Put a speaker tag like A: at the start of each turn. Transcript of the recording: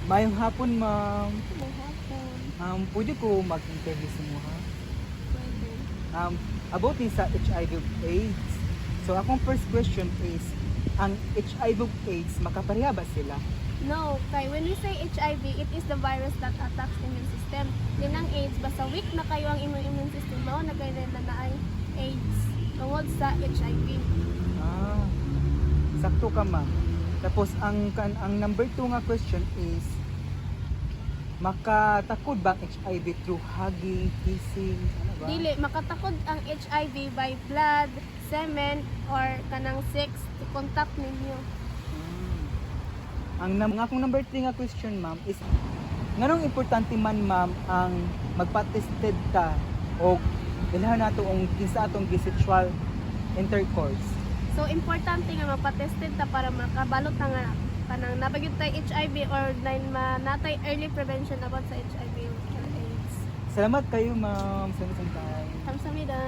A: Mayong hapon, ma'am.
B: Mahapon.
A: Pwede ko mag-interview sa mo, ha?
B: Pwede.
A: About din sa HIV AIDS. So, akong first question is, ang HIV AIDS, makapareha ba sila?
B: No, kay when we say HIV, it is the virus that attacks immune system. Din ang AIDS, basta weak na kayo ang immune system mo, na kayo na ay AIDS. Tungod sa HIV.
A: Ah, sakto ka, ma'am. Tapos, ang number 2 nga question is, makatakod ba ang HIV through hugging, kissing, ano ba?
B: Dili, makatakod ang HIV by blood, semen, or kanang sex to contact ninyo.
A: Ang akong number 3 nga question, ma'am, is nganong importante man, ma'am, ang magpa-tested ta o ilhan nato ang kinsa atong sexual intercourse.
B: So, importante nga mapatested ta para makabalot ta nga kanang nabagyod tay HIV or natay early prevention about sa HIV or AIDS.
A: Salamat kayo, ma'am, sa inyong time.
B: Kamsahamnida.